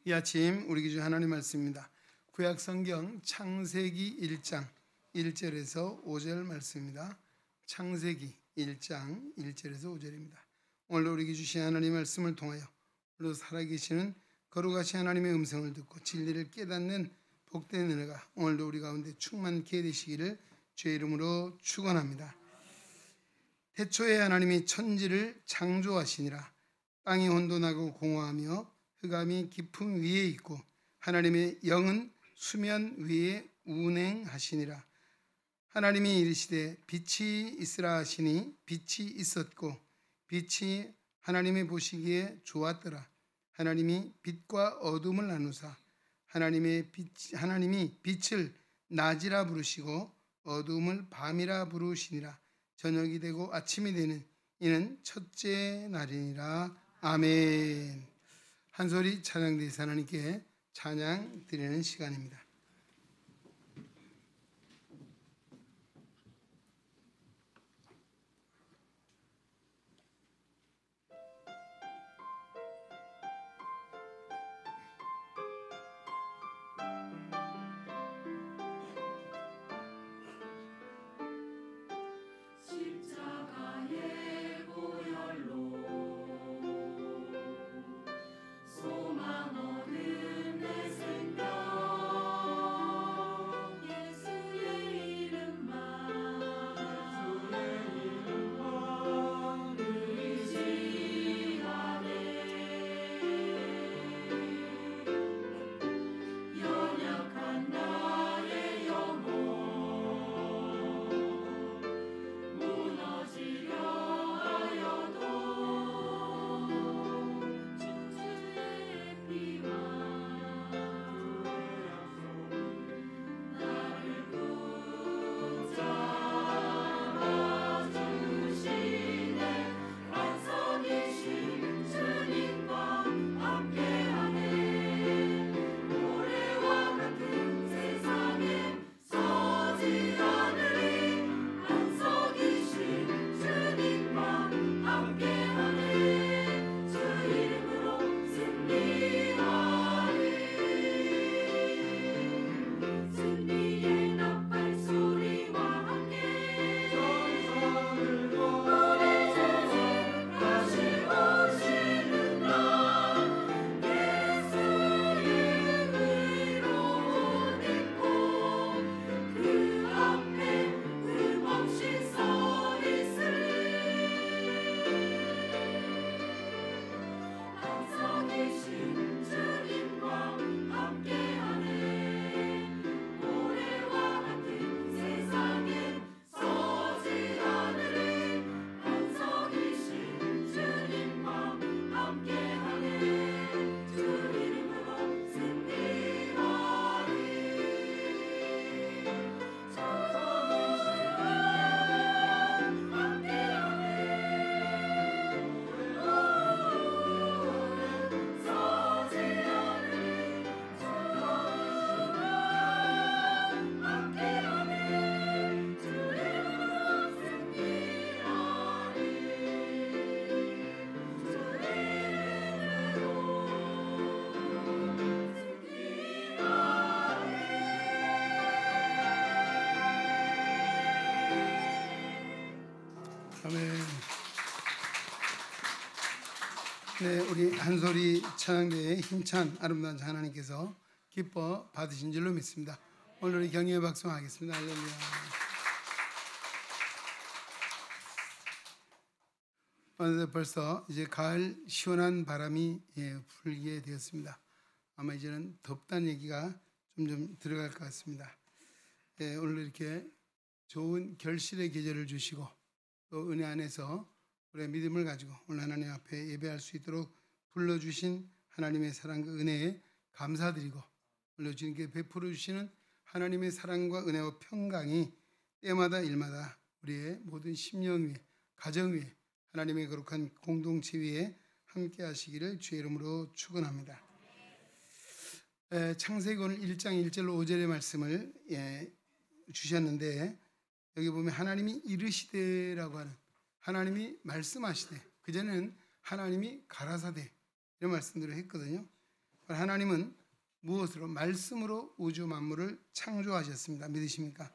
이 아침 우리 기준 하나님 말씀입니다. 구약 성경 창세기 1장 1절에서 5절 말씀입니다. 창세기 1장 1절에서 5절입니다. 오늘 우리에게 주신 하나님 말씀을 통하여 오늘도 살아계시는 거룩하신 하나님의 음성을 듣고 진리를 깨닫는 복된 은혜가 오늘도 우리 가운데 충만케 되시기를 주의 이름으로 축원합니다. 태초에 하나님이 천지를 창조하시니라. 땅이 혼돈하고 공허하며 흑암이 깊음 위에 있고 하나님의 영은 수면 위에 운행하시니라. 하나님이 이르시되 빛이 있으라 하시니 빛이 있었고 빛이 하나님이 보시기에 좋았더라. 하나님이 빛과 어둠을 나누사 하나님이 빛을 낮이라 부르시고 어둠을 밤이라 부르시니라. 저녁이 되고 아침이 되는 이는 첫째 날이니라. 아멘. 한 소리 찬양대사 하나님께 찬양 드리는 시간입니다. 네, 우리 한소리 찬양대의 힘찬 아름다운 하나님께서 기뻐 받으신 줄로 믿습니다. 오늘 우리 경의의 박수하겠습니다. 할렐루야. 어느새 벌써 이제 가을 시원한 바람이 불게 되었습니다. 아마 이제는 덥다는 얘기가 좀 들어갈 것 같습니다. 오늘 이렇게 좋은 결실의 계절을 주시고 또 은혜 안에서 우리의 믿음을 가지고 오늘 하나님 앞에 예배할 수 있도록 불러주신 하나님의 사랑과 은혜에 감사드리고 오늘 주님께 베풀어 주시는 하나님의 사랑과 은혜와 평강이 때마다 일마다 우리의 모든 심령 위에 가정 위에 하나님의 거룩한 공동체 위에 함께 하시기를 주의 이름으로 축원합니다. 창세기 오늘 1장 1절로 5절의 말씀을 주셨는데 여기 보면 하나님이 이르시되라고 하는 하나님이 말씀하시되 그전에는 하나님이 가라사대 이런 말씀들을 했거든요. 하나님은 무엇으로? 말씀으로 우주 만물을 창조하셨습니다. 믿으십니까?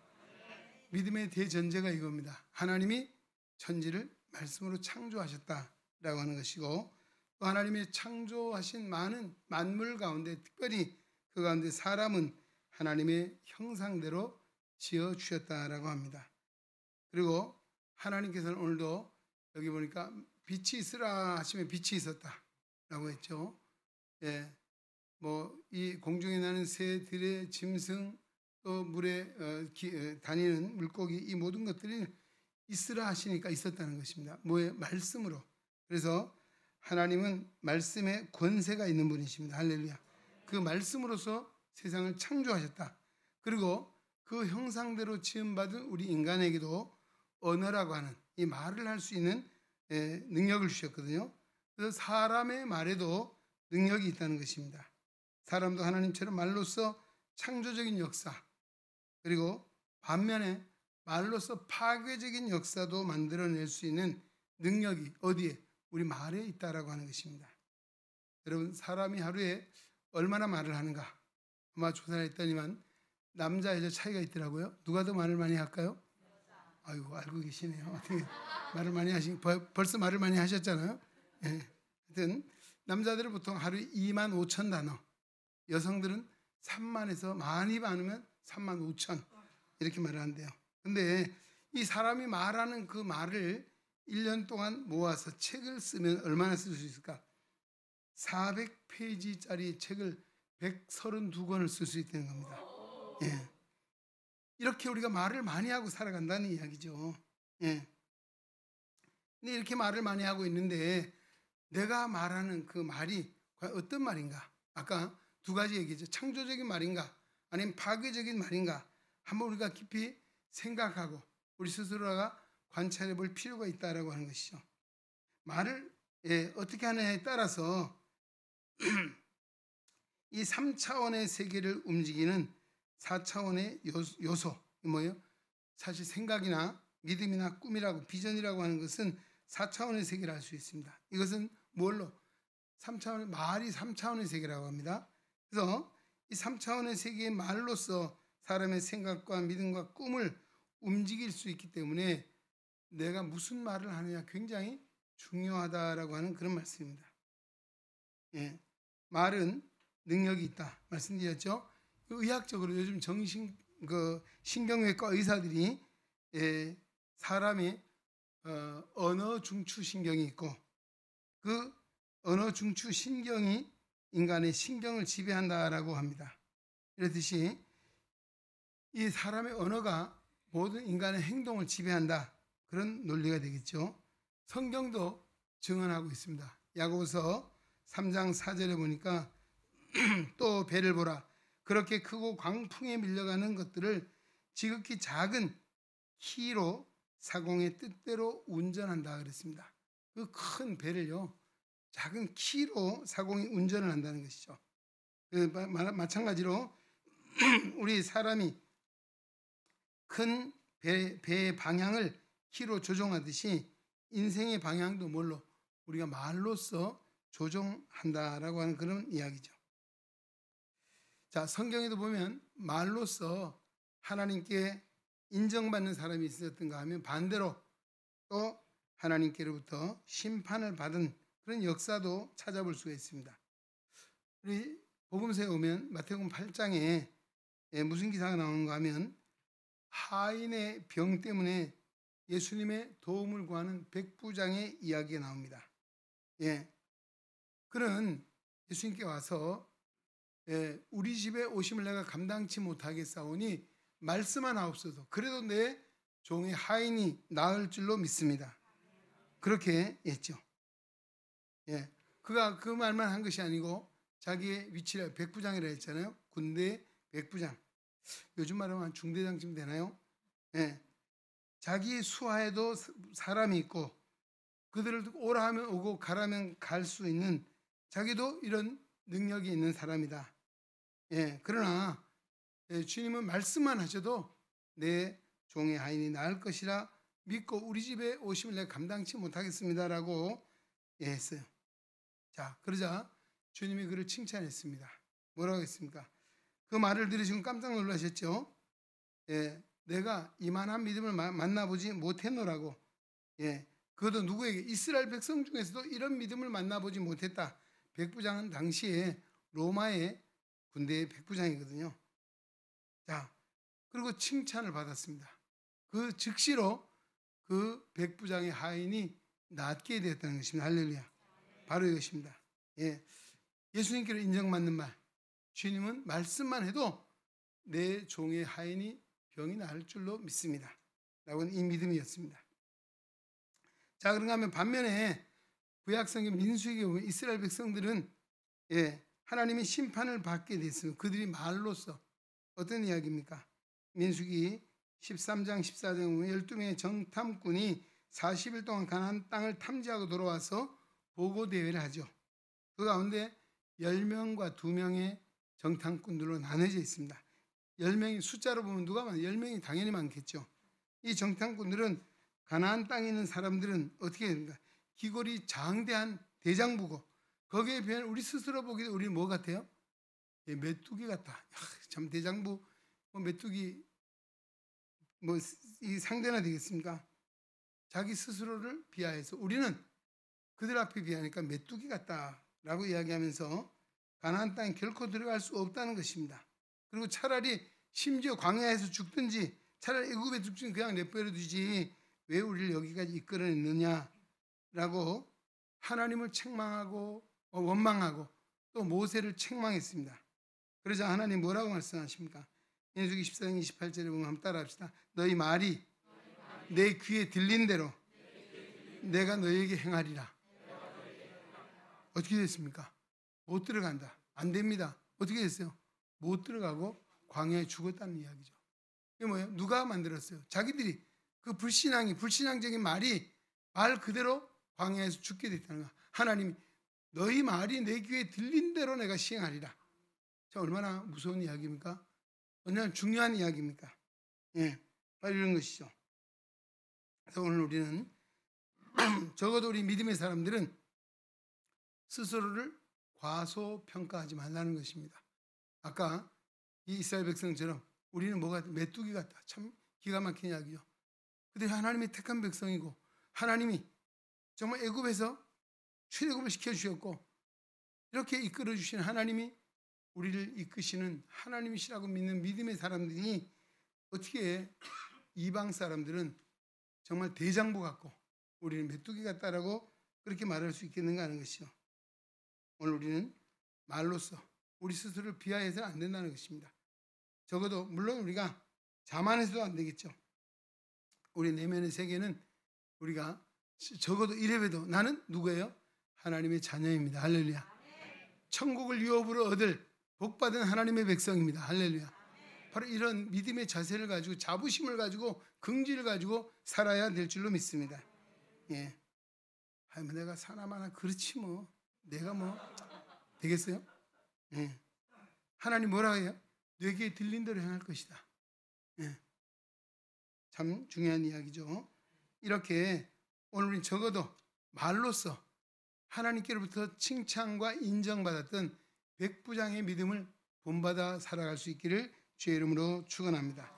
믿음의 대전제가 이겁니다. 하나님이 천지를 말씀으로 창조하셨다라고 하는 것이고, 또 하나님이 창조하신 많은 만물 가운데 특별히 그 가운데 사람은 하나님의 형상대로 지어 주셨다라고 합니다. 그리고 하나님께서는 오늘도 여기 보니까 빛이 있으라 하시면 빛이 있었다라고 했죠. 예, 뭐 이 공중에 나는 새들의 짐승, 또 물에 다니는 물고기, 이 모든 것들이 있으라 하시니까 있었다는 것입니다. 뭐에? 말씀으로. 그래서 하나님은 말씀에 권세가 있는 분이십니다. 할렐루야. 그 말씀으로서 세상을 창조하셨다. 그리고 그 형상대로 지음받은 우리 인간에게도 언어라고 하는 이 말을 할 수 있는 능력을 주셨거든요. 그래서 사람의 말에도 능력이 있다는 것입니다. 사람도 하나님처럼 말로써 창조적인 역사, 그리고 반면에 말로써 파괴적인 역사도 만들어낼 수 있는 능력이 어디에? 우리 말에 있다라고 하는 것입니다. 여러분, 사람이 하루에 얼마나 말을 하는가? 아마 조사를 했더니만 남자 여자 차이가 있더라고요. 누가 더 말을 많이 할까요? 아이고, 알고 계시네요. 어떻게 말을 많이 벌써 말을 많이 하셨잖아요. 예. 하여튼 남자들은 보통 하루에 2만 5천 단어, 여성들은 3만에서 많이 많으면 3만 5천 이렇게 말을 한대요. 근데 이 사람이 말하는 그 말을 1년 동안 모아서 책을 쓰면 얼마나 쓸 수 있을까? 400페이지짜리 책을 132권을 쓸 수 있다는 겁니다. 예. 이렇게 우리가 말을 많이 하고 살아간다는 이야기죠. 예. 근데 이렇게 말을 많이 하고 있는데 내가 말하는 그 말이 과연 어떤 말인가? 아까 두 가지 얘기죠. 창조적인 말인가? 아니면 파괴적인 말인가? 한번 우리가 깊이 생각하고 우리 스스로가 관찰해 볼 필요가 있다라고 하는 것이죠. 말을 어떻게 하느냐에 따라서 이 3차원의 세계를 움직이는 4차원의 요소, 뭐예요? 사실 생각이나 믿음이나 꿈이라고 비전이라고 하는 것은 4차원의 세계를 알 수 있습니다. 이것은 뭘로? 3차원의 말이 3차원의 세계라고 합니다. 그래서 이 3차원의 세계의 말로서 사람의 생각과 믿음과 꿈을 움직일 수 있기 때문에 내가 무슨 말을 하느냐 굉장히 중요하다라고 하는 그런 말씀입니다. 예, 말은 능력이 있다 말씀드렸죠. 의학적으로 요즘 신경외과 의사들이 사람의 언어 중추 신경이 있고 그 언어 중추 신경이 인간의 신경을 지배한다라고 합니다. 이렇듯이 이 사람의 언어가 모든 인간의 행동을 지배한다, 그런 논리가 되겠죠. 성경도 증언하고 있습니다. 야고보서 3장 4절에 보니까 또 배를 보라, 그렇게 크고 광풍에 밀려가는 것들을 지극히 작은 키로 사공의 뜻대로 운전한다 그랬습니다. 그 큰 배를요 작은 키로 사공이 운전을 한다는 것이죠. 마찬가지로 우리 사람이 큰 배의 방향을 키로 조종하듯이 인생의 방향도 뭘로? 우리가 말로써 조종한다라고 하는 그런 이야기죠. 자, 성경에도 보면 말로써 하나님께 인정받는 사람이 있었던가 하면 반대로 또 하나님께로부터 심판을 받은 그런 역사도 찾아볼 수가 있습니다. 우리 복음서에 오면 마태복음 8장에 무슨 기사가 나오는가 하면 하인의 병 때문에 예수님의 도움을 구하는 백부장의 이야기가 나옵니다. 예, 그는 예수님께 와서 우리 집에 오심을 내가 감당치 못하겠사오니 말씀하옵소서. 그래도 내 종의 하인이 나을 줄로 믿습니다. 그렇게 했죠. 예, 그가 그 말만 한 것이 아니고 자기의 위치를 백부장이라 했잖아요. 군대 백부장. 요즘 말하면 중대장쯤 되나요? 예, 자기 수하에도 사람이 있고 그들을 오라 하면 오고 가라면 갈 수 있는, 자기도 이런 능력이 있는 사람이다. 예, 그러나 주님은 말씀만 하셔도 내 종의 하인이 나을 것이라 믿고 우리 집에 오심을 내가 감당치 못하겠습니다라고 했어요. 자, 그러자 주님이 그를 칭찬했습니다. 뭐라고 했습니까? 그 말을 들으시고 깜짝 놀라셨죠? 예, 내가 이만한 믿음을 만나보지 못했노라고. 예, 그것도 누구에게? 이스라엘 백성 중에서도 이런 믿음을 만나보지 못했다. 백부장은 당시에 로마의 군대의 백부장이거든요. 자, 그리고 칭찬을 받았습니다. 그 즉시로 그 백부장의 하인이 낫게 되었다는 것입니다. 할렐루야. 바로 이것입니다. 예, 예수님께로 인정받는 말. 주님은 말씀만 해도 내 종의 하인이 병이 나을 줄로 믿습니다. 라고는 이 믿음이었습니다. 자, 그런가 하면 반면에 구약성경 민수기에 보면 이스라엘 백성들은 하나님의 심판을 받게 됐습니다. 그들이 말로써 어떤 이야기입니까? 민수기 13장 14장에 보면 12명의 정탐꾼이 40일 동안 가나안 땅을 탐지하고 돌아와서 보고 대회를 하죠. 그 가운데 10명과 2명의 정탐꾼들로 나눠져 있습니다. 10명이 숫자로 보면 누가 많아요? 10명이 당연히 많겠죠. 이 정탐꾼들은 가나안 땅에 있는 사람들은 어떻게 됩니까? 기골이 장대한 대장부고 거기에 비해 우리 스스로 보기에 우리 뭐 같아요? 메뚜기 같다. 참 대장부 메뚜기 이 상대나 되겠습니까? 자기 스스로를 비하해서 우리는 그들 앞에 비하니까 메뚜기 같다라고 이야기하면서 가나안 땅에 결코 들어갈 수 없다는 것입니다. 그리고 차라리 심지어 광야에서 죽든지 차라리 애굽에 죽든지 그냥 내버려 두지 왜 우리를 여기까지 이끌어냈느냐라고 하나님을 책망하고 원망하고 또 모세를 책망했습니다. 그러자 하나님 뭐라고 말씀하십니까? 민수기 14장 28절에 보면 한번 따라합시다. 너희 말이 내 귀에 들린 대로 내가 너희에게 행하리라. 어떻게 됐습니까? 못 들어간다. 안 됩니다. 어떻게 됐어요? 못 들어가고 광야에 죽었다는 이야기죠. 이게 뭐예요? 누가 만들었어요? 자기들이 그 불신앙적인 말이 말 그대로 광야에서 죽게 됐다는 거야. 하나님이 너희 말이 내 귀에 들린 대로 내가 시행하리라. 자, 얼마나 무서운 이야기입니까? 얼마나 중요한 이야기입니까? 바로 이런 것이죠. 그래서 오늘 우리는 적어도 우리 믿음의 사람들은 스스로를 과소평가하지 말라는 것입니다. 아까 이 이스라엘 백성처럼 우리는 뭐가 메뚜기 같다. 참 기가 막힌 이야기죠. 그들이 하나님의 택한 백성이고 하나님이 정말 애굽에서 출애굽을 시켜주셨고 이렇게 이끌어주신 하나님이 우리를 이끄시는 하나님이시라고 믿는 믿음의 사람들이 어떻게 이방 사람들은 정말 대장부 같고 우리는 메뚜기 같다라고 그렇게 말할 수 있겠는가 하는 것이죠. 오늘 우리는 말로써 우리 스스로를 비하해서는 안 된다는 것입니다. 적어도 물론 우리가 자만해서도 안 되겠죠. 우리 내면의 세계는 우리가 적어도 이래봬도 나는 누구예요? 하나님의 자녀입니다. 할렐루야. 천국을 유업으로 얻을 복받은 하나님의 백성입니다. 할렐루야. 바로 이런 믿음의 자세를 가지고 자부심을 가지고 긍지를 가지고 살아야 될 줄로 믿습니다. 내가 사나마나 그렇지 뭐 내가 뭐 되겠어요? 하나님 뭐라고 해요? 뇌에 들린 대로 행할 것이다. 참 중요한 이야기죠. 이렇게 오늘 우리는 적어도 말로써 하나님께로부터 칭찬과 인정받았던 백부장의 믿음을 본받아 살아갈 수 있기를 주의 이름으로 축원합니다.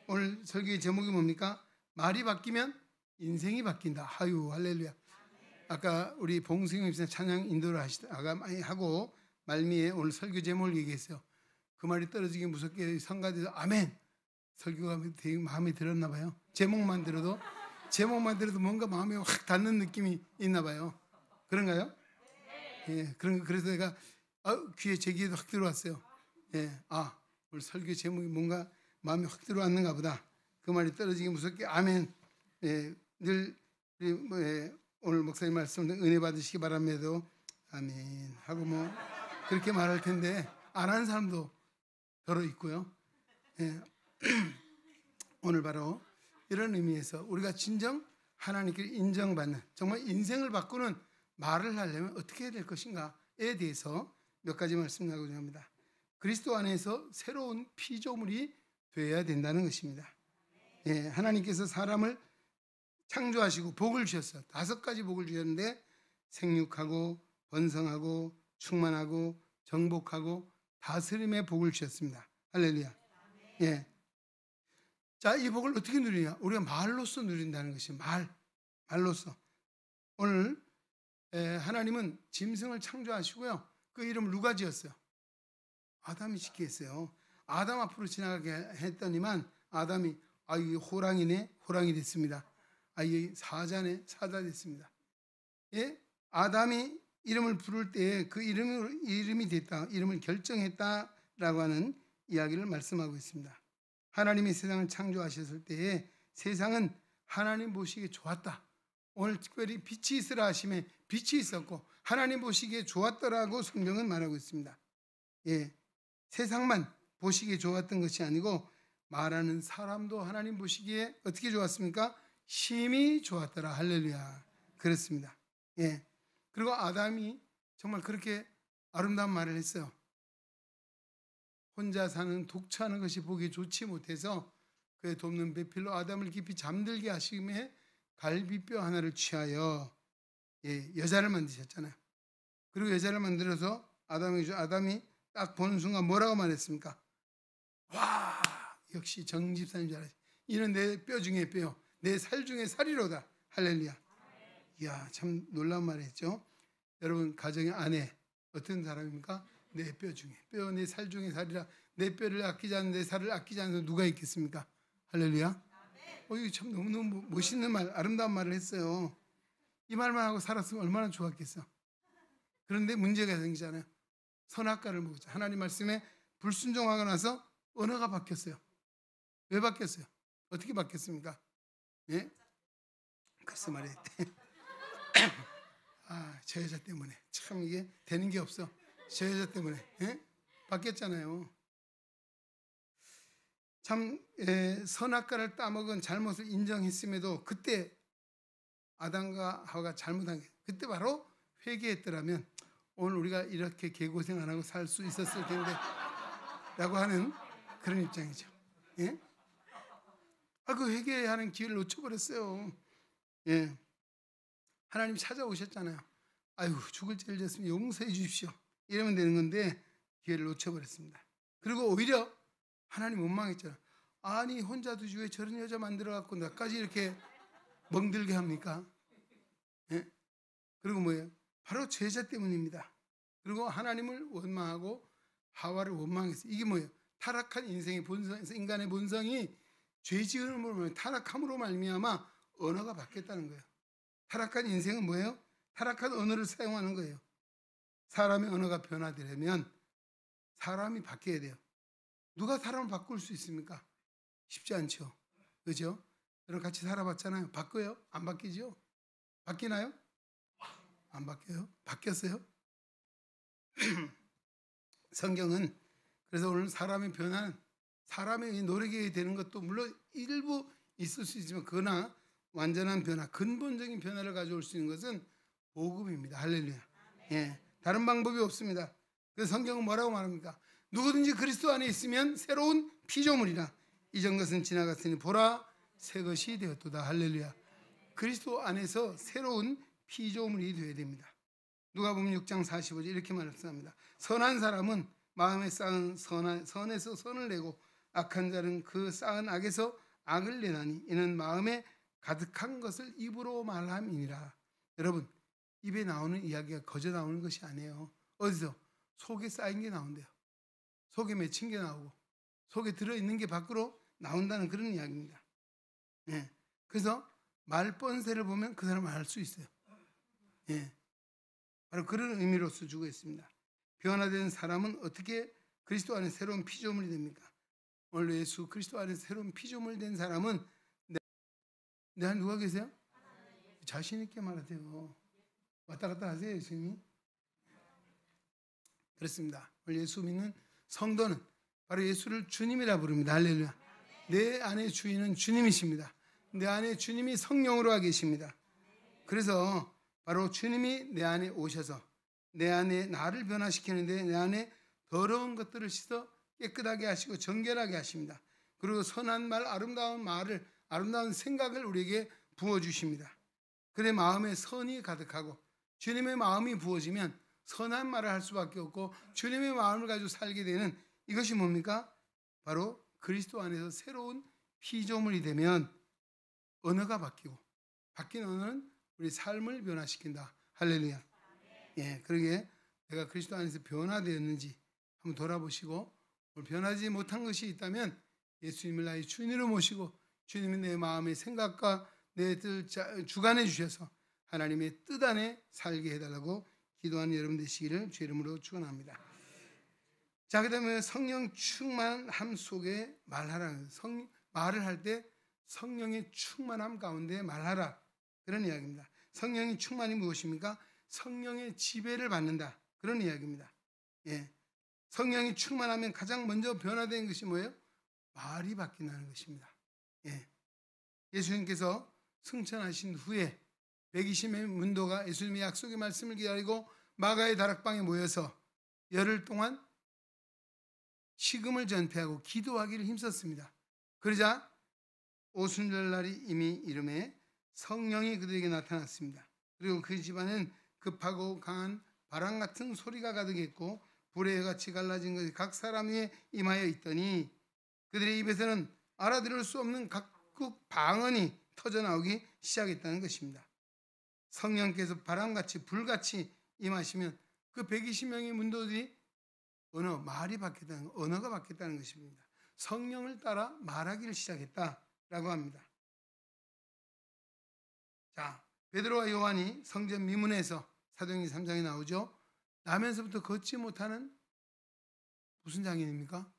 오늘 설교의 제목이 뭡니까? 말이 바뀌면 인생이 바뀐다. 하유 할렐루야. 아까 우리 봉승영 집사님 찬양 인도를 하시다가 많이 하고 말미에 오늘 설교 제목을 얘기했어요. 그 말이 떨어지기 무섭게 성가대서 아멘. 설교가 되게 마음에 들었나 봐요. 제목만 들어도 뭔가 마음에 확 닿는 느낌이 있나 봐요. 그런가요? 그래서 내가 제 귀에도 확 들어왔어요. 오늘 설교 제목이 뭔가 마음에 확 들어왔는가 보다. 그 말이 떨어지기 무섭게 아멘. 늘 오늘 목사님 말씀 은혜 받으시기 바랍니다도 아멘 하고 뭐 그렇게 말할 텐데 안 하는 사람도 더러 있고요. 오늘 바로 이런 의미에서 우리가 진정 하나님께 인정받는 정말 인생을 바꾸는 말을 하려면 어떻게 해야 될 것인가에 대해서 몇 가지 말씀 나누고자 합니다. 그리스도 안에서 새로운 피조물이 되어야 된다는 것입니다. 하나님께서 사람을 창조하시고 복을 주셨어요. 5가지 복을 주셨는데 생육하고 번성하고 충만하고 정복하고 다스림의 복을 주셨습니다. 할렐루야. 예. 자, 이 복을 어떻게 누리냐? 우리가 말로써 누린다는 것이 말로써. 오늘 하나님은 짐승을 창조하시고요. 그 이름을 누가 지었어요? 아담이 짓게 했어요. 아담 앞으로 지나가게 했더니만 아담이 이게 호랑이네, 호랑이 됐습니다. 이게 사자네, 사자 됐습니다. 예? 아담이 이름을 부를 때 그 이름이 됐다, 이름을 결정했다라고 하는 이야기를 말씀하고 있습니다. 하나님이 세상을 창조하셨을 때에 세상은 하나님 보시기에 좋았다. 오늘 특별히 빛이 있으라 하심에 빛이 있었고 하나님 보시기에 좋았더라고 성경은 말하고 있습니다. 예, 세상만 보시기에 좋았던 것이 아니고 말하는 사람도 하나님 보시기에 어떻게 좋았습니까? 심히 좋았더라. 할렐루야. 그렇습니다. 예. 그리고 아담이 정말 그렇게 아름다운 말을 했어요. 혼자 사는 독처하는 것이 보기 좋지 못해서 그의 돕는 배필로 아담을 깊이 잠들게 하시며 갈비뼈 하나를 취하여 여자를 만드셨잖아요. 그리고 여자를 만들어서 아담이 딱 보는 순간 뭐라고 말했습니까? 와, 역시 정 집사님 잘하시. 이는 내 뼈 중에 뼈, 내 살 중에 살이로다. 할렐루야. 이야, 참 놀라운 말했죠. 여러분 가정의 아내 어떤 사람입니까? 내 뼈 중에 뼈, 내 살 중에 살이라. 내 뼈를 아끼지 않는 내 살을 아끼지 않는 누가 있겠습니까? 할렐루야. 이거 참 너무너무 멋있는 말, 아름다운 말을 했어요. 이 말만 하고 살았으면 얼마나 좋았겠어. 그런데 문제가 생기잖아요. 선악과를 먹었죠. 하나님 말씀에 불순종하고 나서 언어가 바뀌었어요. 왜 바뀌었어요? 어떻게 바뀌었습니까? 예? 글쎄 말이야. 저 여자 때문에 참 이게 되는 게 없어. 저 여자 때문에 바뀌었잖아요. 참 선악과를 따먹은 잘못을 인정했음에도 그때 아담과 하와가 잘못한 게 그때 바로 회개했더라면 오늘 우리가 이렇게 개고생 안 하고 살 수 있었을 텐데 라고 하는 그런 입장이죠. 예? 그 회개하는 기회를 놓쳐버렸어요. 예. 하나님 찾아오셨잖아요. 아유, 죽을 죄를 졌으면 용서해 주십시오. 이러면 되는 건데 기회를 놓쳐버렸습니다. 그리고 오히려 하나님 원망했잖아요. 아니 혼자 두지 왜 저런 여자 만들어갖고 나까지 이렇게 멍들게 합니까? 예? 그리고 뭐예요? 바로 죄자 때문입니다. 그리고 하나님을 원망하고 하와를 원망했어요. 이게 뭐예요? 타락한 인생의 본성, 인간의 본성이 죄지음으로 타락함으로 말미암아 언어가 바뀌었다는 거예요. 타락한 인생은 뭐예요? 타락한 언어를 사용하는 거예요. 사람의 언어가 변화되려면 사람이 바뀌어야 돼요. 누가 사람을 바꿀 수 있습니까? 쉽지 않죠. 그죠? 여러분 같이 살아봤잖아요. 바뀌어요? 안 바뀌죠? 바뀌나요? 안 바뀌어요? 바뀌었어요? 성경은 그래서 오늘 사람의 변화는 사람의 노력이 되는 것도 물론 일부 있을 수 있지만 그러나 완전한 변화, 근본적인 변화를 가져올 수 있는 것은 복음입니다. 할렐루야. 예, 다른 방법이 없습니다. 그래서 성경은 뭐라고 말합니까? 누구든지 그리스도 안에 있으면 새로운 피조물이라. 이전 것은 지나갔으니 보라 새 것이 되었도다. 할렐루야. 그리스도 안에서 새로운 피조물이 되어야 됩니다. 누가복음 6장 45절 이렇게 말씀합니다. 선한 사람은 마음에 쌓은 선에서 선을 내고 악한 자는 그 쌓은 악에서 악을 내나니 이는 마음에 가득한 것을 입으로 말함이니라. 여러분 입에 나오는 이야기가 거저 나오는 것이 아니에요. 어디서? 속에 쌓인 게 나온대요. 속에 맺힌 게 나오고 속에 들어있는 게 밖으로 나온다는 그런 이야기입니다. 예. 그래서 말번세를 보면 그 사람을 알 수 있어요. 예. 바로 그런 의미로서 주고 있습니다. 변화된 사람은 어떻게 그리스도 안에 새로운 피조물이 됩니까? 오늘 예수 그리스도 안에 새로운 피조물 된 사람은 내 안에 누가 계세요? 자신 있게 말하세요. 왔다 갔다 하세요. 예수님이. 그렇습니다. 오늘 예수 믿는 성도는 바로 예수를 주님이라 부릅니다. 할렐루야. 내 안에 주인은 주님이십니다. 내 안에 주님이 성령으로 와 계십니다. 그래서 바로 주님이 내 안에 오셔서 내 안에 나를 변화시키는데 내 안에 더러운 것들을 씻어 깨끗하게 하시고 정결하게 하십니다. 그리고 선한 말, 아름다운 말을, 아름다운 생각을 우리에게 부어주십니다. 그래 마음에 선이 가득하고 주님의 마음이 부어지면 선한 말을 할 수밖에 없고 주님의 마음을 가지고 살게 되는 이것이 뭡니까? 바로 그리스도 안에서 새로운 피조물이 되면 언어가 바뀌고 바뀐 언어는 우리 삶을 변화시킨다. 할렐루야. 예, 그러게 내가 그리스도 안에서 변화되었는지 한번 돌아보시고 변하지 못한 것이 있다면 예수님을 나의 주인으로 모시고 주님이 내 마음의 생각과 내 뜻 주관해 주셔서 하나님의 뜻 안에 살게 해달라고 기도하는 여러분 되시기를 주 이름으로 축원합니다. 자, 그다음에 성령 충만함 속에 말하라는 말을 할 때 성령의 충만함 가운데 말하라 그런 이야기입니다. 성령의 충만이 무엇입니까? 성령의 지배를 받는다 그런 이야기입니다. 예, 성령이 충만하면 가장 먼저 변화되는 것이 뭐예요? 말이 바뀐다는 것입니다. 예, 예수님께서 승천하신 후에 120명의 문도가 예수님의 약속의 말씀을 기다리고 마가의 다락방에 모여서 열흘 동안 식음을 전폐하고 기도하기를 힘썼습니다. 그러자 오순절날이 이미 이름에 성령이 그들에게 나타났습니다. 그리고 그 집안은 급하고 강한 바람 같은 소리가 가득했고 불의 해같이 갈라진 것이 각 사람 위에 임하여 있더니 그들의 입에서는 알아들을 수 없는 각국 방언이 터져나오기 시작했다는 것입니다. 성령께서 바람같이 불같이 임하시면 그 120명의 문도들이 말이 바뀌었다는 언어가 바뀌었다는 것입니다. 성령을 따라 말하기를 시작했다라고 합니다. 자, 베드로와 요한이 성전 미문에서 사도행전 3장에 나오죠. 나면서부터 걷지 못하는 무슨 장애입니까?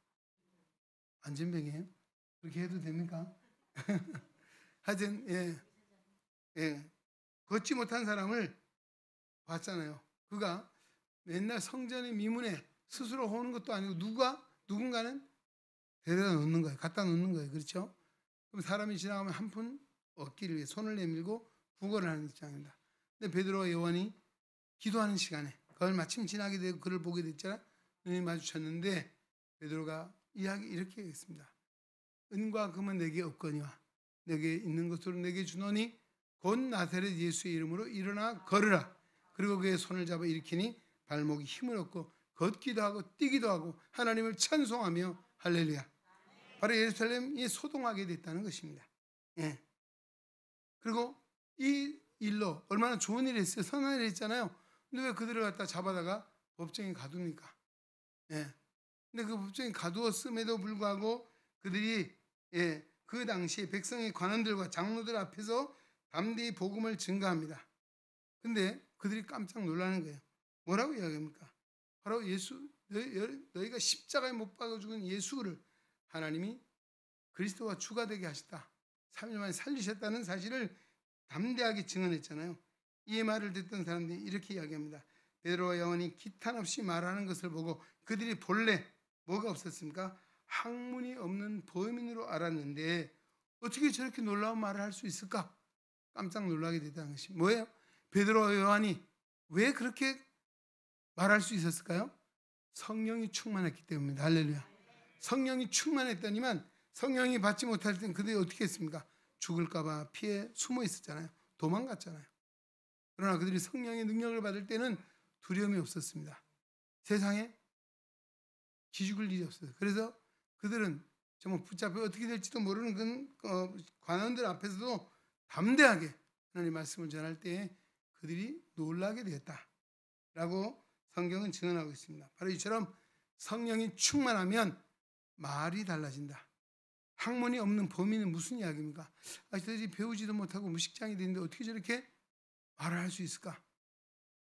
안전병이에요? 그렇게 해도 됩니까? 하여튼 걷지 못한 사람을 봤잖아요. 그가 맨날 성전의 미문에 스스로 오는 것도 아니고 누군가는 데려다 놓는 거예요. 갖다 놓는 거예요. 그렇죠? 그럼 사람이 지나가면 한 푼 얻기를 위해 손을 내밀고 구걸을 하는 입장입니다. 근데 베드로와 요한이 기도하는 시간에 그걸 마침 지나게 되고 그를 보게 됐잖아. 눈이 마주쳤는데 베드로가 이렇게 했습니다. 은과 금은 내게 없거니와 내게 있는 것으로 내게 주노니 곧 나사렛 예수의 이름으로 일어나 걸으라. 그리고 그의 손을 잡아 일으키니 발목이 힘을 얻고 걷기도 하고 뛰기도 하고 하나님을 찬송하며 할렐루야. 바로 예루살렘이 소동하게 됐다는 것입니다. 예. 그리고 이 일로 얼마나 좋은 일을 했어요. 선한 일을 했잖아요. 근데 왜 그들을 갖다 잡아다가 법정에 가둡니까? 예. 근데 그 법정에 가두었음에도 불구하고 그들이 그 당시에 백성의 관원들과 장로들 앞에서 담대히 복음을 증거합니다. 근데 그들이 깜짝 놀라는 거예요. 뭐라고 이야기합니까? 바로 너희가 십자가에 못 박아 죽은 예수를 하나님이 그리스도와 주가 되게 하셨다. 3일 만에 살리셨다는 사실을 담대하게 증언했잖아요. 이 말을 듣던 사람들이 이렇게 이야기합니다. 베드로와 요한이 기탄 없이 말하는 것을 보고 그들이 본래 뭐가 없었습니까? 학문이 없는 범인으로 알았는데 어떻게 저렇게 놀라운 말을 할 수 있을까? 깜짝 놀라게 됐다는 것이 뭐예요? 베드로와 요한이 왜 그렇게 말할 수 있었을까요? 성령이 충만했기 때문입니다. 할렐루야. 성령이 충만했더니만 성령이 받지 못할 땐 그들이 어떻게 했습니까? 죽을까봐 피해 숨어 있었잖아요. 도망갔잖아요. 그러나 그들이 성령의 능력을 받을 때는 두려움이 없었습니다. 세상에 기죽을 일이 없어요. 그래서 그들은 정말 붙잡혀 어떻게 될지도 모르는 관원들 앞에서도 담대하게 하나님의 말씀을 전할 때 그들이 놀라게 되었다라고 성경은 증언하고 있습니다. 바로 이처럼 성령이 충만하면 말이 달라진다. 학문이 없는 범인은 무슨 이야기입니까? 도대체 배우지도 못하고 무식장이 되는데 어떻게 저렇게 말을 할 수 있을까?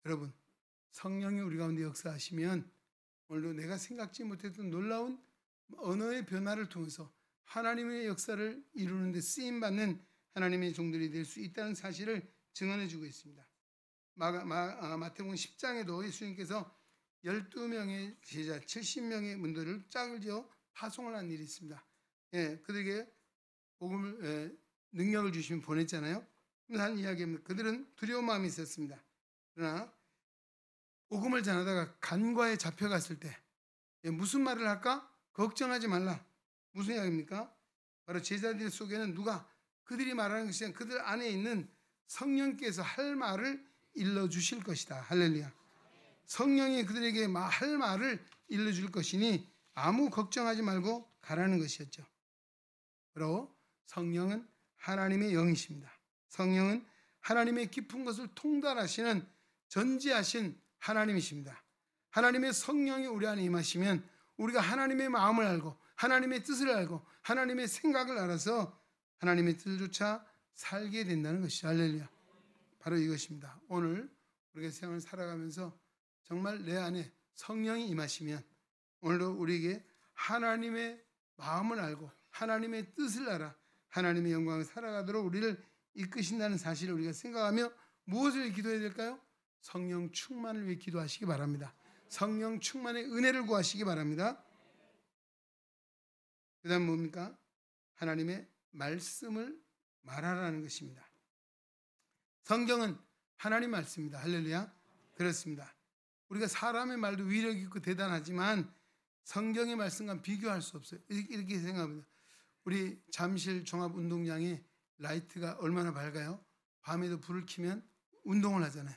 여러분, 성령이 우리 가운데 역사하시면 오늘도 내가 생각지 못했던 놀라운 언어의 변화를 통해서 하나님의 역사를 이루는 데 쓰임받는 하나님의 종들이 될 수 있다는 사실을 증언해 주고 있습니다. 마태복음 10장에도 예수님께서 12명의 제자 70명의 문도를 짝을 지어 파송을 한 일이 있습니다. 그들에게 복음을 능력을 주시면 보냈잖아요. 한 이야기입니다. 그들은 두려운 마음이 있었습니다. 그러나 복음을 전하다가 간과에 잡혀갔을 때 무슨 말을 할까? 걱정하지 말라. 무슨 이야기입니까? 바로 제자들 속에는 그들이 말하는 것이 아니라 그들 안에 있는 성령께서 할 말을 일러주실 것이다. 할렐루야. 성령이 그들에게 할 말을 일러줄 것이니 아무 걱정하지 말고 가라는 것이었죠. 바로 성령은 하나님의 영이십니다. 성령은 하나님의 깊은 것을 통달하시는 전지하신 하나님이십니다. 하나님의 성령이 우리 안에 임하시면 우리가 하나님의 마음을 알고 하나님의 뜻을 알고 하나님의 생각을 알아서 하나님의 뜻조차 살게 된다는 것이죠. 할렐루야. 바로 이것입니다. 오늘 우리가 세상을 살아가면서 정말 내 안에 성령이 임하시면 오늘도 우리에게 하나님의 마음을 알고 하나님의 뜻을 알아 하나님의 영광을 살아가도록 우리를 이끄신다는 사실을 우리가 생각하며 무엇을 기도해야 될까요? 성령 충만을 위해 기도하시기 바랍니다. 성령 충만의 은혜를 구하시기 바랍니다. 그 다음 뭡니까? 하나님의 말씀을 말하라는 것입니다. 성경은 하나님 말씀입니다. 할렐루야. 그렇습니다. 우리가 사람의 말도 위력 있고 대단하지만 성경의 말씀과 비교할 수 없어요. 이렇게 생각합니다. 우리 잠실 종합운동장에 라이트가 얼마나 밝아요? 밤에도 불을 켜면 운동을 하잖아요.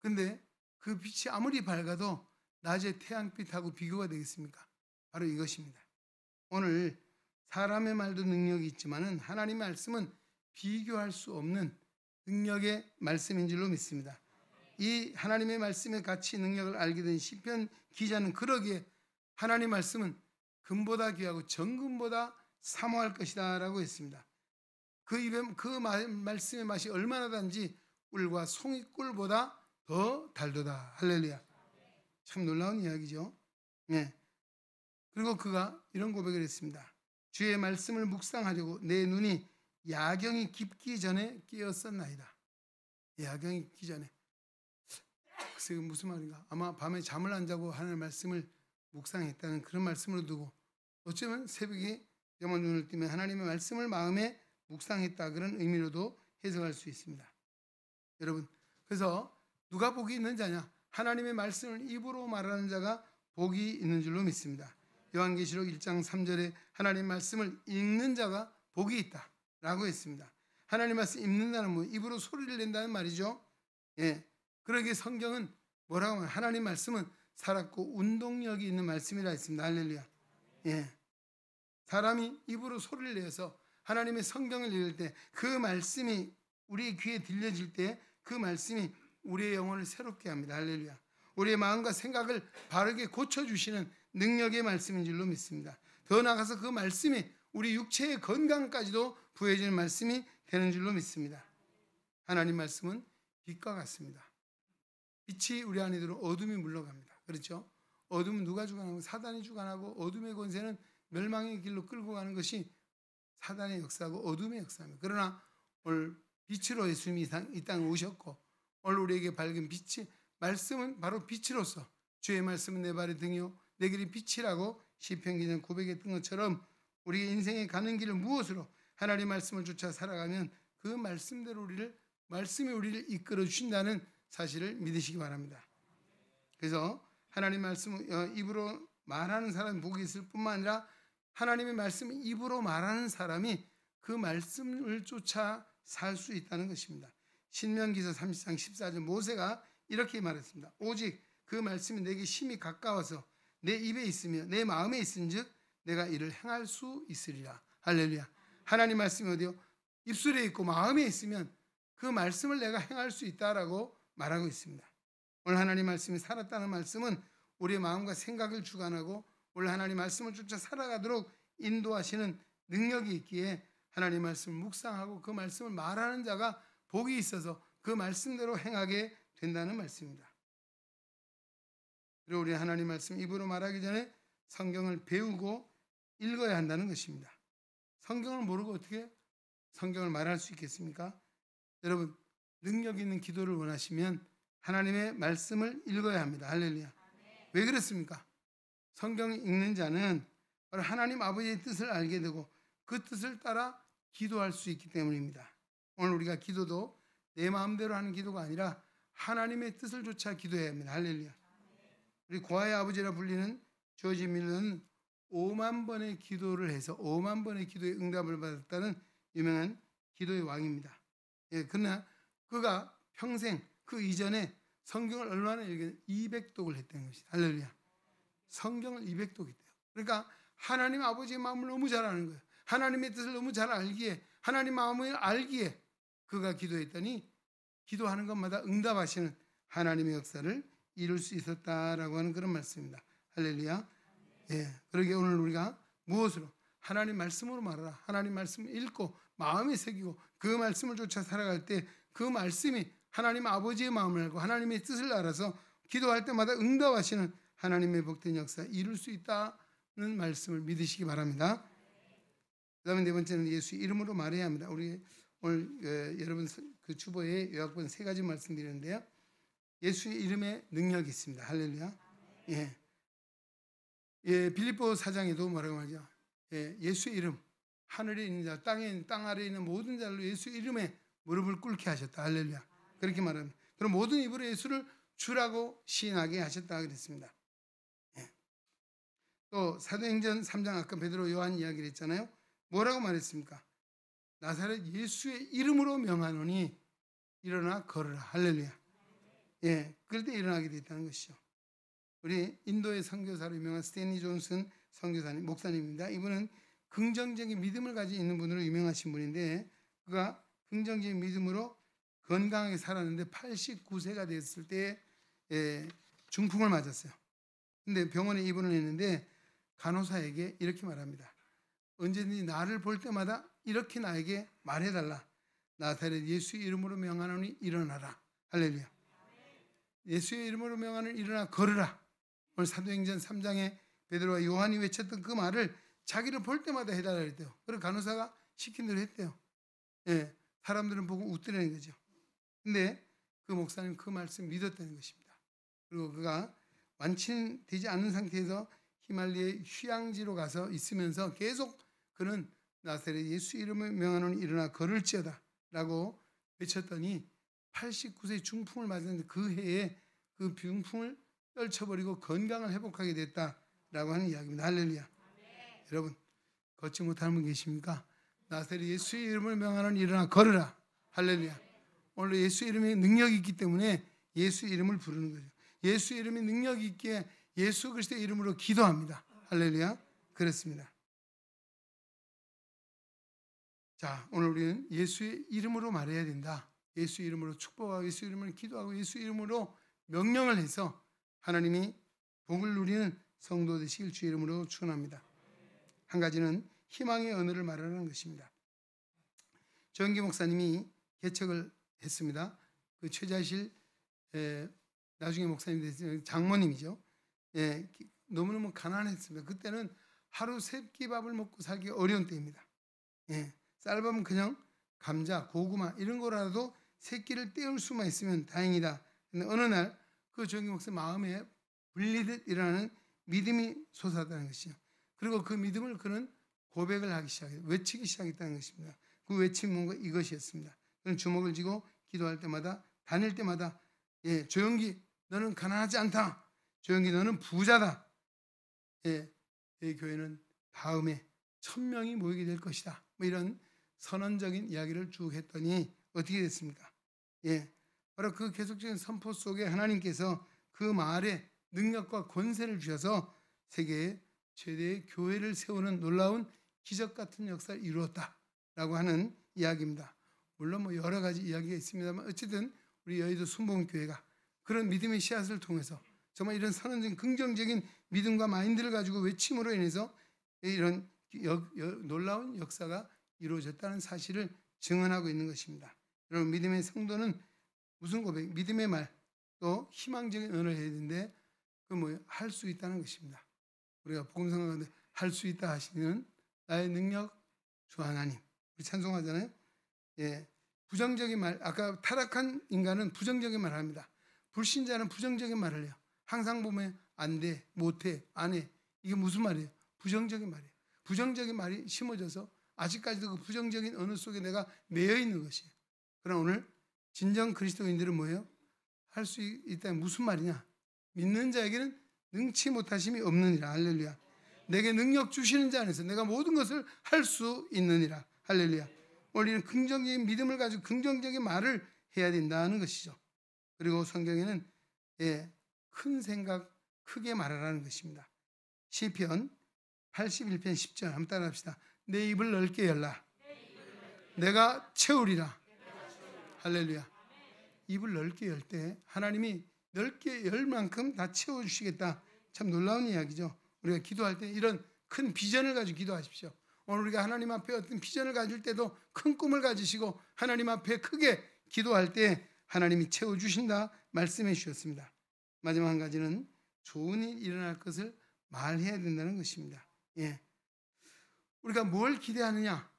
근데 그 빛이 아무리 밝아도 낮에 태양빛하고 비교가 되겠습니까? 바로 이것입니다. 오늘 사람의 말도 능력이 있지만은 하나님의 말씀은 비교할 수 없는 능력의 말씀인 줄로 믿습니다. 이 하나님의 말씀의 가치 능력을 알게 된 시편 기자는 그러기에 하나님의 말씀은 금보다 귀하고 정금보다 사모할 것이다 라고 했습니다. 그 말씀의 맛이 얼마나 단지 꿀과 송이꿀보다 더 달도다. 할렐루야. 참 놀라운 이야기죠. 네. 그리고 그가 이런 고백을 했습니다. 주의 말씀을 묵상하려고 내 눈이 야경이 깊기 전에 깨었었나이다. 야경이 깊기 전에. 글쎄 무슨 말인가? 아마 밤에 잠을 안 자고 하나님의 말씀을 묵상했다는 그런 말씀으로 두고 어쩌면 새벽에 영원 눈을 뜨면 하나님의 말씀을 마음에 묵상했다 그런 의미로도 해석할 수 있습니다. 여러분, 그래서 누가 복이 있는 자냐? 하나님의 말씀을 입으로 말하는 자가 복이 있는 줄로 믿습니다. 요한계시록 1장 3절에 하나님의 말씀을 읽는 자가 복이 있다 라고 했습니다. 하나님의 말씀 읽는다는 뭐 입으로 소리를 낸다는 말이죠. 예. 그러기에 성경은 뭐라고 하면 하나님의 말씀은 살았고 운동력이 있는 말씀이라 했습니다. 할렐루야. 예. 사람이 입으로 소리를 내서 하나님의 성경을 읽을 때 그 말씀이 우리의 귀에 들려질 때 그 말씀이 우리의 영혼을 새롭게 합니다. 할렐루야. 우리의 마음과 생각을 바르게 고쳐주시는 능력의 말씀인 줄로 믿습니다. 더 나아가서 그 말씀이 우리 육체의 건강까지도 부여해지는 말씀이 되는 줄로 믿습니다. 하나님 말씀은 빛과 같습니다. 빛이 우리 안에 들어 어둠이 물러갑니다. 그렇죠? 어둠은 누가 주관하고 사단이 주관하고 어둠의 권세는 멸망의 길로 끌고 가는 것이 사단의 역사고 어둠의 역사입니다. 그러나 오늘 빛으로 예수님이 이 땅에 오셨고 오늘 우리에게 밝은 빛이 말씀은 바로 빛으로서 주의 말씀은 내 발의 등이요 내 길이 빛이라고 시편 기자 고백했던 것처럼 우리의 인생에 가는 길을 무엇으로 하나님의 말씀을 쫓아 살아가면 그 말씀대로 말씀이 우리를 이끌어 주신다는 사실을 믿으시기 바랍니다. 그래서 하나님의 말씀을 입으로 말하는 사람이 복이 있을 뿐만 아니라 하나님의 말씀을 입으로 말하는 사람이 그 말씀을 쫓아 살 수 있다는 것입니다. 신명기서 30장 14절 모세가 이렇게 말했습니다. 오직 그 말씀이 내게 심히 가까워서 내 입에 있으며 내 마음에 있은즉 내가 이를 행할 수 있으리라. 할렐루야. 하나님 말씀이 어디요? 입술에 있고 마음에 있으면 그 말씀을 내가 행할 수 있다라고 말하고 있습니다. 오늘 하나님 말씀이 살았다는 말씀은 우리의 마음과 생각을 주관하고 오늘 하나님 말씀을 쫓아 살아가도록 인도하시는 능력이 있기에 하나님 말씀을 묵상하고 그 말씀을 말하는 자가 복이 있어서 그 말씀대로 행하게 된다는 말씀입니다. 그리고 우리 하나님 말씀 입으로 말하기 전에 성경을 배우고 읽어야 한다는 것입니다. 성경을 모르고 어떻게 성경을 말할 수 있겠습니까? 여러분, 능력 있는 기도를 원하시면 하나님의 말씀을 읽어야 합니다. 할렐루야. 왜 그렇습니까? 성경을 읽는 자는 바로 하나님 아버지의 뜻을 알게 되고 그 뜻을 따라 기도할 수 있기 때문입니다. 오늘 우리가 기도도 내 마음대로 하는 기도가 아니라 하나님의 뜻을 쫓아 기도해야 합니다. 할렐루야. 우리 고아의 아버지라 불리는 조지 밀러는 5만 번의 기도를 해서 5만 번의 기도에 응답을 받았다는 유명한 기도의 왕입니다. 예, 그러나 그가 평생 그 이전에 성경을 얼마나 읽었냐? 200독을 했다는 것이다. 할렐루야. 성경을 200독 했대요. 그러니까 하나님 아버지의 마음을 너무 잘 아는 거예요. 하나님의 뜻을 너무 잘 알기에, 하나님 마음을 알기에 그가 기도했더니 기도하는 것마다 응답하시는 하나님의 역사를 이룰 수 있었다라고 하는 그런 말씀입니다. 할렐루야. 예, 그러게 오늘 우리가 무엇으로? 하나님 말씀으로 말하라. 하나님 말씀을 읽고 마음에 새기고 그 말씀을 쫓아 살아갈 때 그 말씀이 하나님 아버지의 마음을 알고 하나님의 뜻을 알아서 기도할 때마다 응답하시는 하나님의 복된 역사 이룰 수 있다는 말씀을 믿으시기 바랍니다. 그 다음에 네 번째는 예수 이름으로 말해야 합니다. 우리 오늘 여러분 그 주보에 요약본 3가지 말씀드리는데요. 예수의 이름에 능력이 있습니다. 할렐루야. 예. 예, 빌립보 4장에도 뭐라고 하죠? 예, 예수의 이름, 하늘에 있는 자, 땅 아래에 있는 모든 자로 예수의 이름에 무릎을 꿇게 하셨다. 할렐루야. 그렇게 말합니다. 그럼 모든 입으로 예수를 주라고 시인하게 하셨다 그랬습니다. 예. 또 사도행전 3장 아까 베드로 요한 이야기를 했잖아요. 뭐라고 말했습니까? 나사렛 예수의 이름으로 명하노니 일어나 걸으라. 할렐루야. 예, 그럴 때 일어나게 됐다는 것이죠. 우리 인도의 선교사로 유명한 스탠리 존슨 선교사님, 목사님입니다. 이분은 긍정적인 믿음을 가지고 있는 분으로 유명하신 분인데 그가 긍정적인 믿음으로 건강하게 살았는데 89세가 됐을 때 중풍을 맞았어요. 근데 병원에 입원을 했는데 간호사에게 이렇게 말합니다. 언제든지 나를 볼 때마다 이렇게 나에게 말해달라. 나사렛 예수의 이름으로 명하노니 일어나라. 할렐루야. 예수의 이름으로 명하노니 일어나 걸으라. 오늘 사도행전 3장에 베드로와 요한이 외쳤던 그 말을 자기를 볼 때마다 해달라 그랬대요. 그리고 간호사가 시킨 대로 했대요. 예, 사람들은 보고 웃더라는 거죠. 근데 그 목사님 그 말씀 믿었다는 것입니다. 그리고 그가 완치되지 않은 상태에서 히말리아의 휴양지로 가서 있으면서 계속 그는 나사렛 예수 이름을 명하노니 일어나 걸을지어다 라고 외쳤더니 89세 중풍을 맞았는데 그 해에 그 중풍을 떨쳐버리고 건강을 회복하게 됐다라고 하는 이야기입니다. 할렐루야. 여러분 걷지 못하는 분 계십니까? 나사렛 예수의 이름을 명하노니 일어나 걸으라. 할렐루야. 오늘 예수 이름에 능력이 있기 때문에 예수 이름을 부르는 거죠. 예수 이름에 능력이 있기에 예수 그리스도의 이름으로 기도합니다. 할렐루야. 그렇습니다. 자, 오늘 우리는 예수의 이름으로 말해야 된다. 예수 이름으로 축복하고 예수 이름으로 기도하고 예수 이름으로 명령을 해서 하나님이 복을 누리는 성도 되시길 주 이름으로 축원합니다. 한 가지는 희망의 언어를 말하는 것입니다. 조영기 목사님이 개척을 했습니다. 그 최자실 나중에 목사님 됐어요. 장모님이죠. 예, 너무너무 가난했습니다. 그때는 하루 3끼 밥을 먹고 살기 어려운 때입니다. 예, 쌀밥은 그냥 감자, 고구마 이런 거라도 3끼를 때울 수만 있으면 다행이다. 근데 어느 날 그 조영기 목사 마음에 불리듯 일어나는 믿음이 솟았다는 것이죠. 그리고 그 믿음을 그는 고백을 하기 시작해요. 외치기 시작했다는 것입니다. 그 외침이 뭔가 이것이었습니다. 그는 주먹을 쥐고 기도할 때마다 다닐 때마다 예, 조영기 너는 가난하지 않다. 조영기 너는 부자다. 예, 이 교회는 다음에 1000명이 모이게 될 것이다. 뭐 이런 선언적인 이야기를 쭉 했더니 어떻게 됐습니까? 예, 바로 그 계속적인 선포 속에 하나님께서 그 말에 능력과 권세를 주셔서 세계의 최대의 교회를 세우는 놀라운 기적 같은 역사를 이루었다라고 하는 이야기입니다. 물론 뭐 여러 가지 이야기가 있습니다만 어쨌든 우리 여의도 순복음교회가 그런 믿음의 씨앗을 통해서 정말 이런 선언적인 긍정적인 믿음과 마인드를 가지고 외침으로 인해서 이런 놀라운 역사가 이루어졌다는 사실을 증언하고 있는 것입니다. 여러분 믿음의 성도는 무슨 고백? 믿음의 말, 또 희망적인 언어를 해야 되는데 그 뭐예요? 할 수 있다는 것입니다. 우리가 복음성 가운데 할 수 있다 하시는 나의 능력 주 하나님. 우리 찬송하잖아요. 예, 부정적인 말. 아까 타락한 인간은 부정적인 말을 합니다. 불신자는 부정적인 말을 해요. 항상 보면 안 돼, 못 해, 안 해. 이게 무슨 말이에요? 부정적인 말이에요. 부정적인 말이 심어져서 아직까지도 그 부정적인 언어 속에 내가 매여 있는 것이에요. 그럼 오늘 진정 그리스도인들은 뭐예요? 할 수 있다는 무슨 말이냐? 믿는 자에게는 능치 못하심이 없느니라. 할렐루야. 내게 능력 주시는 자 안에서 내가 모든 것을 할 수 있느니라. 할렐루야. 우리는 긍정적인 믿음을 가지고 긍정적인 말을 해야 된다는 것이죠. 그리고 성경에는 큰 생각 크게 말하라는 것입니다. 시편 81편 10절 한번 따라합시다. 내 입을 넓게 열라. 내가 채우리라. 할렐루야. 입을 넓게 열 때 하나님이 넓게 열 만큼 다 채워주시겠다. 참 놀라운 이야기죠. 우리가 기도할 때 이런 큰 비전을 가지고 기도하십시오. 오늘 우리가 하나님 앞에 어떤 비전을 가질 때도 큰 꿈을 가지시고 하나님 앞에 크게 기도할 때 하나님이 채워주신다 말씀해 주셨습니다. 마지막 한 가지는 좋은 일 일어날 것을 말해야 된다는 것입니다. 우리가 뭘 기대하느냐,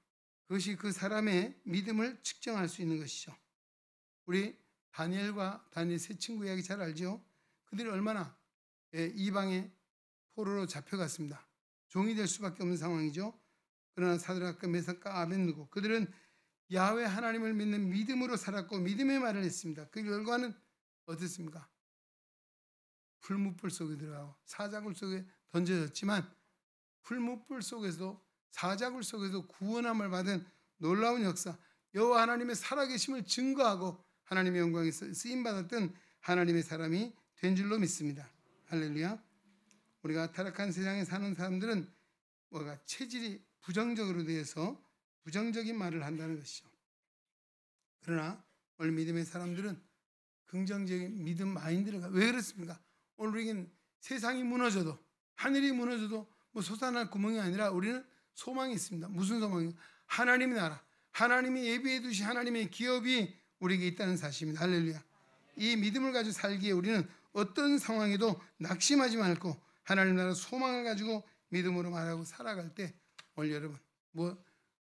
그것이 그 사람의 믿음을 측정할 수 있는 것이죠. 우리 다니엘과 다니엘 세 친구 이야기 잘 알죠? 그들이 얼마나 이방의 포로로 잡혀갔습니다. 종이 될 수밖에 없는 상황이죠. 그러나 사드락과 메삭과 아벳느고 그들은 야훼 하나님을 믿는 믿음으로 살았고 믿음의 말을 했습니다. 그 결과는 어땠습니까? 풀무불 속에 들어가고 사자굴 속에 던져졌지만 풀무불 속에서도 사자굴 속에서 구원함을 받은 놀라운 역사, 여호와 하나님의 살아계심을 증거하고 하나님의 영광에 쓰임받았던 하나님의 사람이 된 줄로 믿습니다. 할렐루야. 우리가 타락한 세상에 사는 사람들은 체질이 부정적으로 되어서 부정적인 말을 한다는 것이죠. 그러나 오늘 믿음의 사람들은 긍정적인 믿음 마인드를 왜 그렇습니까? 오늘 우리는 세상이 무너져도 하늘이 무너져도 솟아날 구멍이 아니라 우리는 소망이 있습니다. 무슨 소망이요? 하나님의 나라, 하나님이 예비해 두신 하나님의 기업이 우리에게 있다는 사실입니다. 할렐루야. 이 믿음을 가지고 살기에 우리는 어떤 상황에도 낙심하지 말고 하나님 나라 소망을 가지고 믿음으로 말하고 살아갈 때 오늘 여러분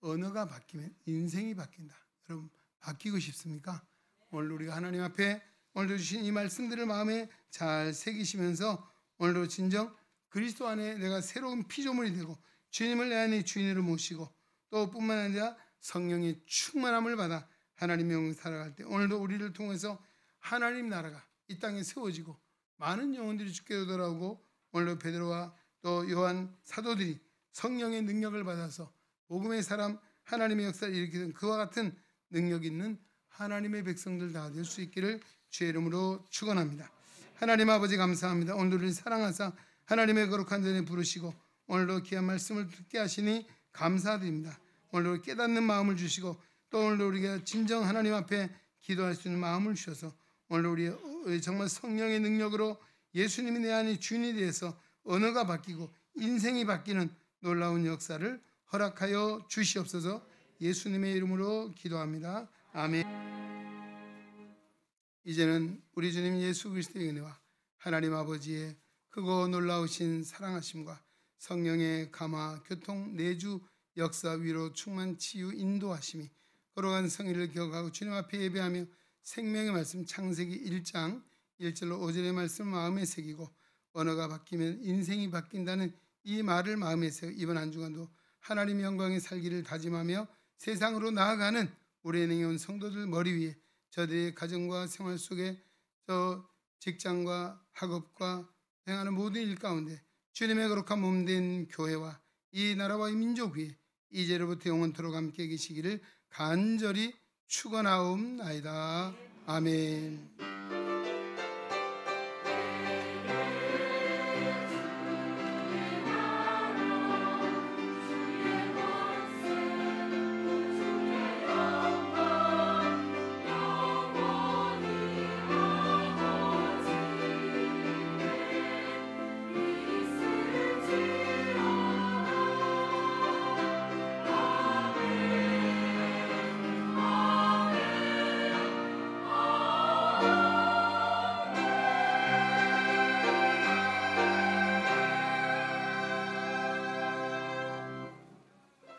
언어가 바뀌면 인생이 바뀐다. 여러분 바뀌고 싶습니까? 오늘 우리가 하나님 앞에 오늘도 주신 이 말씀들을 마음에 잘 새기시면서 오늘도 진정 그리스도 안에 내가 새로운 피조물이 되고 주님을 내 안에 주인으로 모시고 또 뿐만 아니라 성령의 충만함을 받아 하나님의 영광 살아갈 때 오늘도 우리를 통해서 하나님 나라가 이 땅에 세워지고 많은 영혼들이 주께로 돌아오고 오늘도 베드로와 또 요한 사도들이 성령의 능력을 받아서 복음의 사람 하나님의 역사를 일으키는 그와 같은 능력 있는 하나님의 백성들 다 될 수 있기를 주의 이름으로 축원합니다. 하나님 아버지 감사합니다. 오늘도 우리를 사랑하사 하나님의 거룩한 전에 부르시고 오늘도 귀한 말씀을 듣게 하시니 감사드립니다. 오늘도 깨닫는 마음을 주시고 또 오늘도 우리가 진정 하나님 앞에 기도할 수 있는 마음을 주셔서 오늘도 우리 정말 성령의 능력으로 예수님이 내 안에 주인이 되어서 언어가 바뀌고 인생이 바뀌는 놀라운 역사를 허락하여 주시옵소서. 예수님의 이름으로 기도합니다. 아멘. 이제는 우리 주님 예수 그리스도의 은혜와 하나님 아버지의 크고 놀라우신 사랑하심과 성령의 감화, 교통, 내주, 역사, 위로, 충만, 치유, 인도하심이 거룩한 성의를 기억하고 주님 앞에 예배하며 생명의 말씀 창세기 1장 1절로 5절의 말씀을 마음에 새기고 언어가 바뀌면 인생이 바뀐다는 이 말을 마음에 새고 이번 한 주간도 하나님의 영광에 살기를 다짐하며 세상으로 나아가는 우리 은행에 온 성도들 머리 위에 저들의 가정과 생활 속에 저 직장과 학업과 행하는 모든 일 가운데 주님의 거룩한 몸된 교회와 이 나라와 이 민족 위에 이제로부터 영원토록 함께 계시기를 간절히 축원하옵나이다. 아멘.